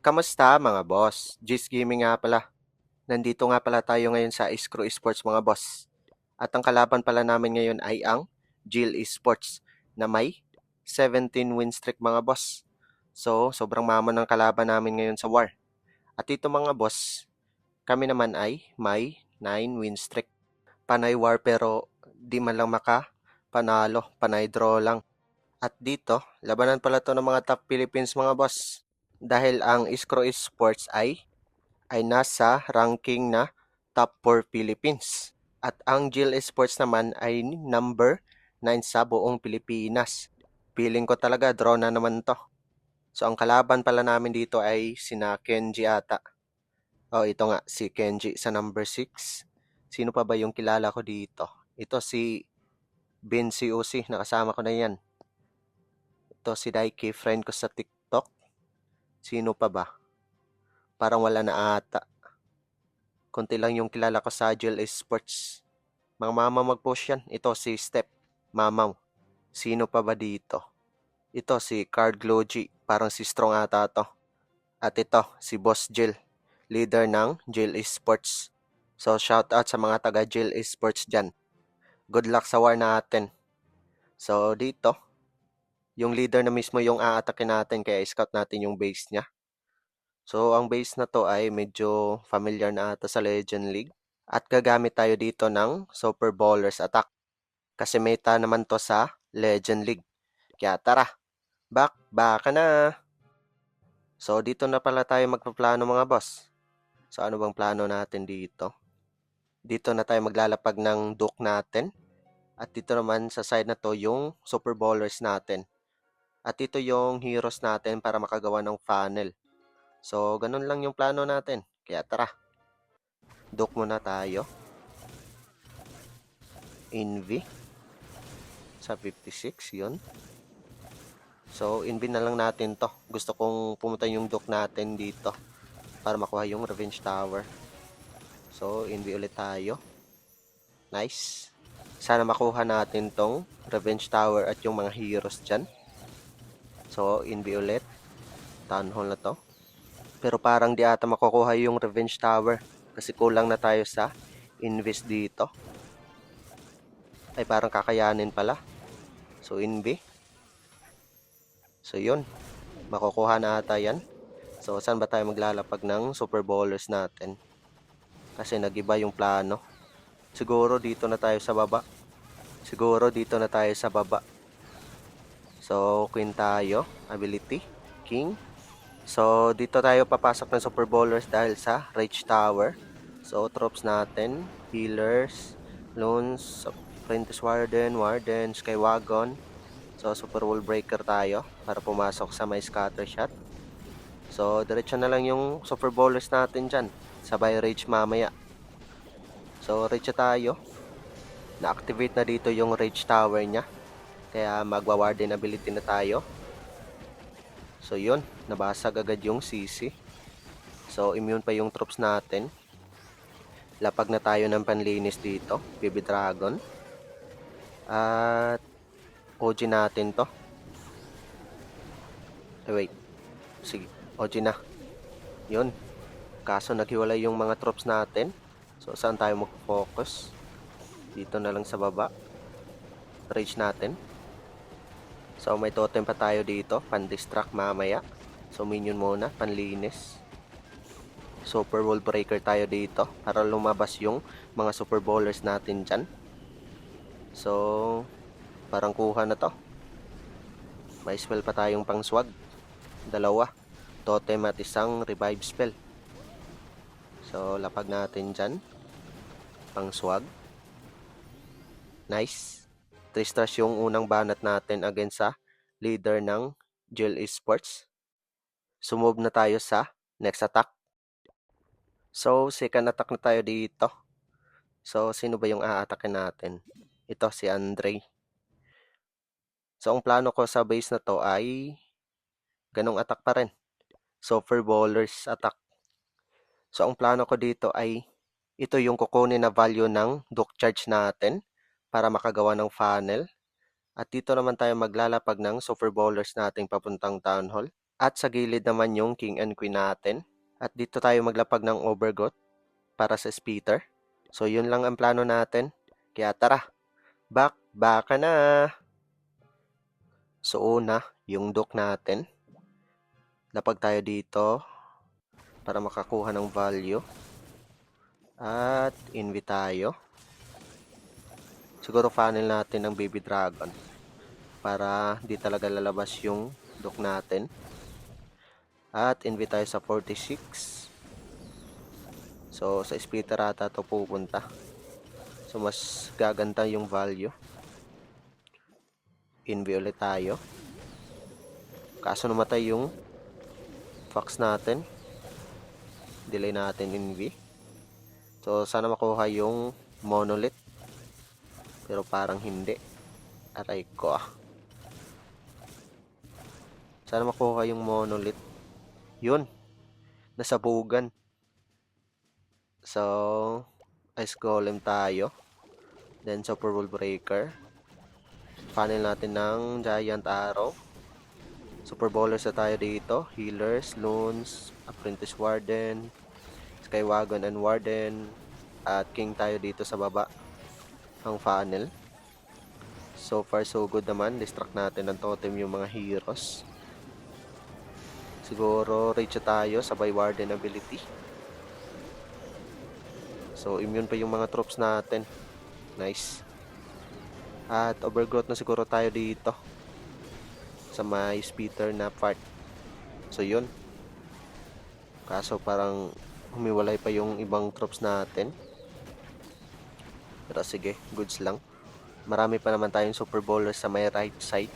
Kamusta mga boss? G's Gaming nga pala. Nandito nga pala tayo ngayon sa Screw Esports mga boss. At ang kalaban pala namin ngayon ay ang Jill Esports na may 17 win streak mga boss. So, sobrang mamon ng kalaban namin ngayon sa war. At ito mga boss, kami naman ay may 9 win streak. Panay war pero di man lang panalo, panay draw lang. At dito, labanan pala to ng mga top Philippines mga boss. Dahil ang Screw Esports ay nasa ranking na top 4 Philippines. At ang Jill Esports naman ay number 9 sa buong Pilipinas. Feeling ko talaga draw na naman to. So ang kalaban pala namin dito ay sina Kenji ata. Oh, ito nga si Kenji sa number 6. Sino pa ba yung kilala ko dito? Ito si Ben COC, nakasama ko na yan. Ito si Daiki, friend ko sa TikTok. Sino pa ba? Parang wala na ata. Konti lang yung kilala ko sa Jill Esports. Mga mama mag-post yan. Ito si Step. Mamaw. Sino pa ba dito? Ito si Card Glogy. Parang si Strong ata to. At ito si Boss Jill. Leader ng Jill Esports. So shout out sa mga taga Jill Esports dyan. Good luck sa war natin. So dito, yung leader na mismo yung aatakin natin kaya scout natin yung base niya. So ang base na to ay medyo familiar na ata sa Legend League. At gagamit tayo dito ng Super Ballers Attack. Kasi meta naman to sa Legend League. Kaya tara, baka na. So dito na pala tayo magpaplano mga boss. So ano bang plano natin dito? Dito na tayo maglalapag ng Duke natin. At dito naman sa side na to yung Super Ballers natin. At ito yung heroes natin para makagawa ng funnel. So ganun lang yung plano natin. Kaya tara, Duke muna tayo. Envy. Sa 56, yun. So, inbin na lang natin to. Gusto kong pumunta yung Duke natin dito para makuha yung Revenge Tower. So, inbi ulit tayo. Nice. Sana makuha natin tong Revenge Tower at yung mga heroes dyan. So, inbi ulit. Town Hall na to. Pero parang di ata makukuha yung Revenge Tower kasi kulang na tayo sa invest dito. Ay, parang kakayanin pala. So, inbi. So, yun. Makukuha na ata yan. So, saan ba tayo maglalapag ng Super Ballers natin? Kasi nag-iba yung plano. Siguro dito na tayo sa baba. So, Queen tayo. Ability. King. So, dito tayo papasok ng Super Ballers dahil sa Rage Tower. So, troops natin. Healers. Loons. Apprentice Warden. Skywagon. So, Super Wall Breaker tayo para pumasok sa may scatter shot. So, diretso na lang yung Super Ballers natin dyan. Sabay Rage mamaya. So, Rage tayo. Na-activate na dito yung Rage Tower niya. Kaya magwa-Warden ability na tayo. So, yun. Nabasag agad yung CC. So, immune pa yung troops natin. Lapag na tayo ng panlinis dito. Baby Dragon. At OG natin to. Wait. Sige. OG na. Yun. Kaso naghiwalay yung mga troops natin. So, saan tayo mag-focus? Dito na lang sa baba. Rage natin. So, may totem pa tayo dito. Pan-distract mamaya. So, minion muna. Panlinis. Super Wall Breaker tayo dito. Para lumabas yung mga Super Ballers natin dyan. So, parang kuha na to. May spell pa tayong pang swag. 2. Totem at isang revive spell. So, lapag natin dyan. Pang swag. Nice. 3 stars yung unang banat natin against sa leader ng Jill Esports. Sumove na tayo sa next attack. So, second attack na tayo dito. So, sino ba yung a-attackin natin? Ito, si Andre. So, ang plano ko sa base na to ay ganong attack pa rin. Super Ballers attack. So, ang plano ko dito ay ito yung kukunin na value ng Duke Charge natin para makagawa ng funnel. At dito naman tayo maglalapag ng Super Ballers nating papuntang Town Hall. At sa gilid naman yung king and queen natin. At dito tayo maglapag ng overgrowth para sa speeder. So yun lang ang plano natin. Kaya tara, baka na. So una, yung dock natin. Lapag tayo dito para makakuha ng value. At invite tayo. Siguro funnel natin ng baby dragon para di talaga lalabas yung dock natin. At invite tayo sa 46. So sa splitter ata to pupunta. So mas gaganda yung value. Invite ulit tayo. Kaso namatay yung fox natin. Delay natin invite. So sana makuha yung monolith. Pero parang hindi. Aray ko ah. Sana makuha yung monolith. Yun. Nasabugan. So, ice golem tayo. Then, super rule breaker. Funnel natin ng giant arrow. Super bowlers na tayo dito. Healers, loons, apprentice warden, skywagon and warden. At king tayo dito sa baba. Ang funnel. So far so good naman. Distract natin ng totem yung mga heroes. Siguro reach tayo sabay warden ability. So immune pa yung mga troops natin. Nice. At overgrowth na siguro tayo dito sa may speeder na part. So yun. Kaso parang humiwalay pa yung ibang troops natin. Pero sige, goods lang. Marami pa naman tayong super bowlers sa may right side.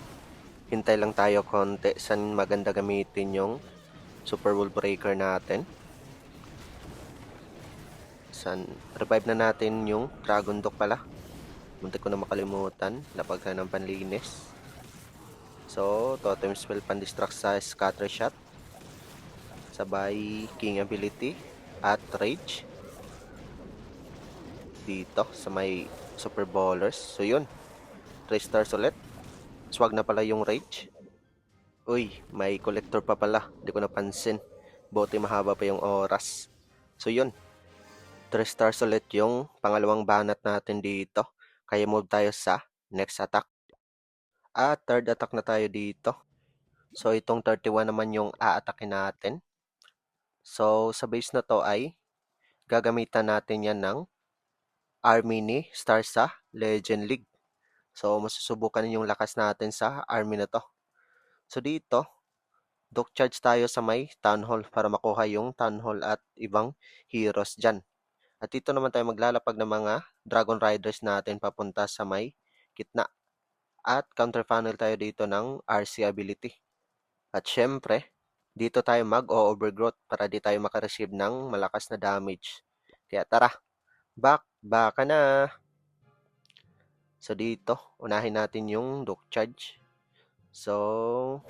Hintay lang tayo konti saan maganda gamitin yung super wall breaker natin. San revive na natin yung dragon dock pala. Muntik ko na makalimutan. Lapag na ng panlinis. So, totem spell pan-distract sa scatter shot. Sabay king ability at rage. Dito sa may super bowlers. So, yun. 3 stars ulit. Swag na pala yung rage. Uy, may collector pa pala. Hindi ko napansin. Buti mahaba pa yung oras. So, yun. 3 stars ulit yung pangalawang banat natin dito. Kaya move tayo sa next attack. At third attack na tayo dito. So itong 31 naman yung aatakin natin. So sa base na to ay gagamitan natin yan ng army ni Star sa Legend League. So masusubukan yung lakas natin sa army na to. So dito, dock charge tayo sa may Town Hall para makuha yung Town Hall at ibang heroes dyan. At dito naman tayo maglalapag ng mga Dragon Riders natin papunta sa may gitna. At counter funnel tayo dito ng RC ability. At syempre, dito tayo mag-overgrowth para di tayo makareceive ng malakas na damage. Kaya tara, baka na. So dito, unahin natin yung dock charge. So,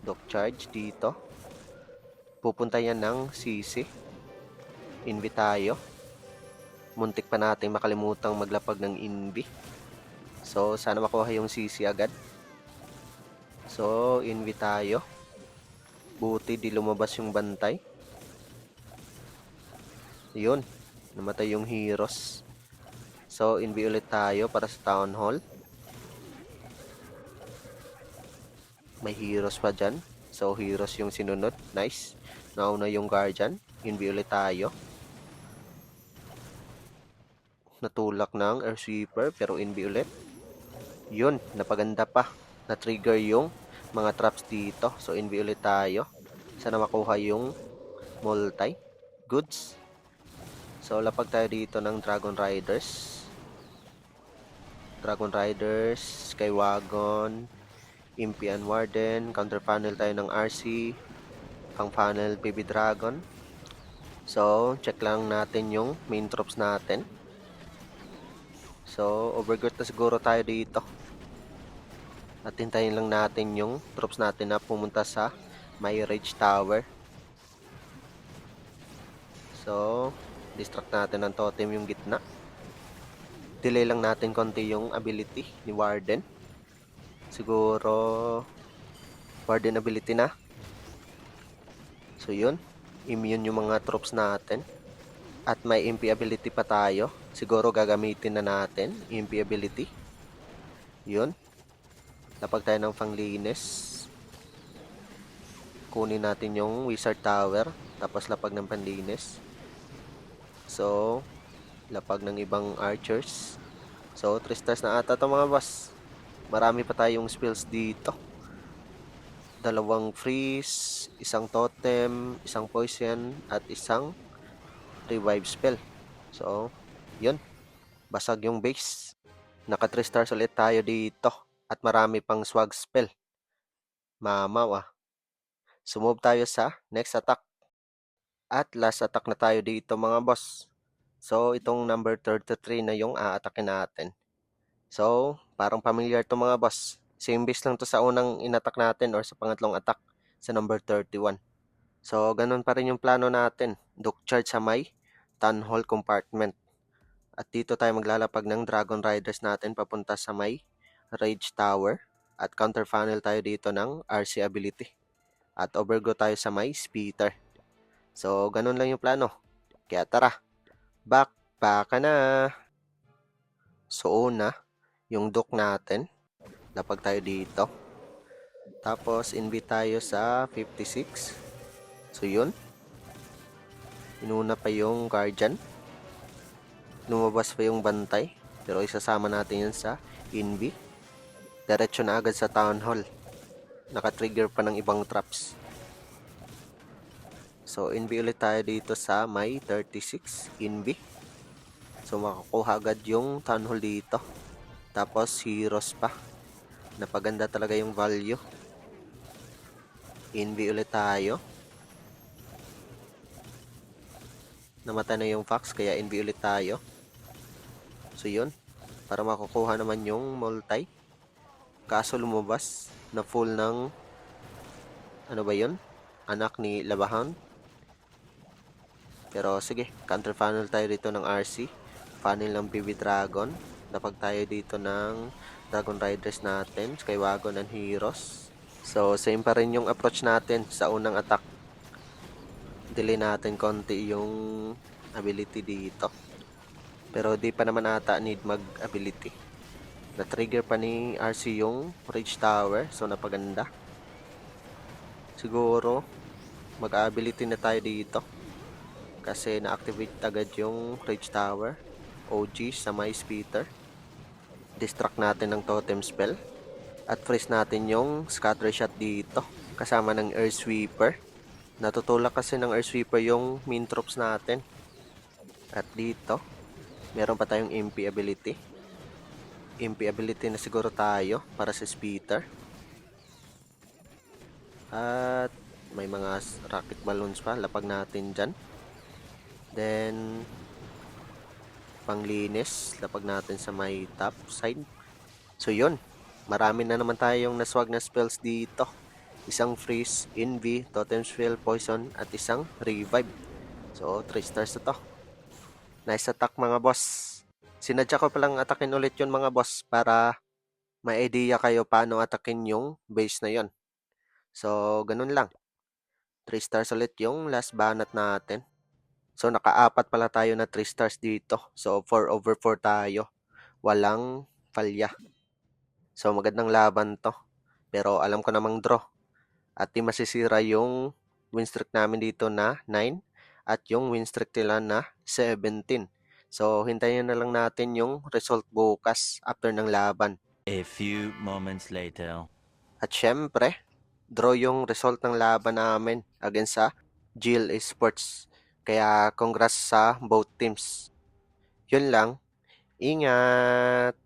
dock charge dito. Pupunta yan ng CC. Invi tayo. Muntik pa natin makalimutang maglapag ng invi. So, sana makuha yung CC agad. So, invi tayo. Buti di lumabas yung bantay. Yun. Namatay yung heroes. So, invi ulit tayo para sa Town Hall. May heroes pa dyan. So, heroes yung sinunod. Nice. Nauna yung guardian. Invi ulit tayo. Natulak ng air sweeper pero invi ulit. Yun. Napaganda pa. Na-trigger yung mga traps dito. So, invi ulit tayo. Sana makuha yung multi. Goods. So, lapag tayo dito ng Dragon Riders. Dragon Riders, Skywagon, Impian Warden, counter funnel tayo ng RC, pang funnel Baby Dragon. So, check lang natin yung main troops natin. So, overgrowth na siguro tayo dito. At hintayin lang natin yung troops natin na pumunta sa may Rage Tower. So, distract natin ng totem yung gitna. Delay lang natin konti yung ability ni Warden. Siguro Warden ability na. So yun, immune yung mga troops natin. At may MP ability pa tayo. Siguro gagamitin na natin MP ability. Yun. Lapag tayo ng panglinis. Kunin natin yung wizard tower. Tapos lapag ng panlinis. So, lapag ng ibang archers. So, 3 stars na ata ito mga boss. Marami pa tayong spells dito. Dalawang freeze, isang totem, isang poison, at isang revive spell. So, yun. Basag yung base. Naka 3 stars ulit tayo dito. At marami pang swag spell. Mamaw ah. Sumove tayo sa next attack. At last attack na tayo dito mga boss. So, itong number 33 na yung aatakin natin. So, parang familiar to mga boss. Same base lang to sa unang inattack natin or sa pangatlong attack sa number 31. So, ganun pa rin yung plano natin. Duke charge sa may Town Hall compartment. At dito tayo maglalapag ng Dragon Riders natin papunta sa may Rage Tower. At counter funnel tayo dito ng RC ability. At overgo tayo sa may Speeder. So, ganun lang yung plano. Kaya tara, backpack na. So, una, yung Duke natin. Lapag tayo dito. Tapos, invite tayo sa 56. So, yun. Inuna pa yung Guardian. Lumabas pa yung Bantay. Pero isasama natin yun sa Invi. Diretso na agad sa Town Hall. Naka-trigger pa ng ibang traps. So, Invi ulit tayo dito sa may 36. Invi. So, makakuha agad yung Town Hall dito. Tapos, Heroes pa. Napaganda talaga yung value. Invi ulit tayo. Namatay na yung Fox, kaya Invi ulit tayo. So, yun. Para makukuha naman yung multi. Kaso lumabas na full ng ano ba yun? Anak ni Labahan. Pero sige, counter funnel tayo dito ng RC. Funnel ng BB Dragon. Napag tayo dito ng Dragon Riders natin, Skywagon and Heroes. So, same pa rin yung approach natin sa unang attack. Delay natin konti yung ability dito. Pero di pa naman ata need mag-ability. Na-trigger pa ni RC yung Rage Tower. So, napaganda. Siguro, mag-ability na tayo dito. Kasi na-activate agad yung Rage Tower. OG sa my Speeder. Distract natin ng Totem Spell. At freeze natin yung Scatter Shot dito. Kasama ng Earth Sweeper. Natutulak kasi ng Earth Sweeper yung main troops natin. At dito, meron pa tayong MP ability. MP ability na siguro tayo para sa Speeder. At may mga rocket balloons pa. Lapag natin dyan. Then, panglinis. Lapag natin sa may top side. So, yun. Marami na naman tayong naswag na spells dito. Isang freeze, envy, totem spell, poison, at isang revive. So, 3 stars na to. Nice attack mga boss. Sinadya ko palang atakin ulit yun mga boss para may idea kayo paano atakin yung base na yon. So, ganun lang. 3 stars ulit yung last banat natin. So, naka-apat pala tayo na 3 stars dito. So, 4 over 4 tayo. Walang falya. So, magandang laban to. Pero alam ko namang draw. At di masisira yung win streak namin dito na 9 at yung win streak nila na 17. So, hintayin na lang natin yung result bukas after ng laban. A few moments later. At syempre, draw yung result ng laban namin against sa GL Esports. Kaya congrats sa both teams. Yun lang. Ingat!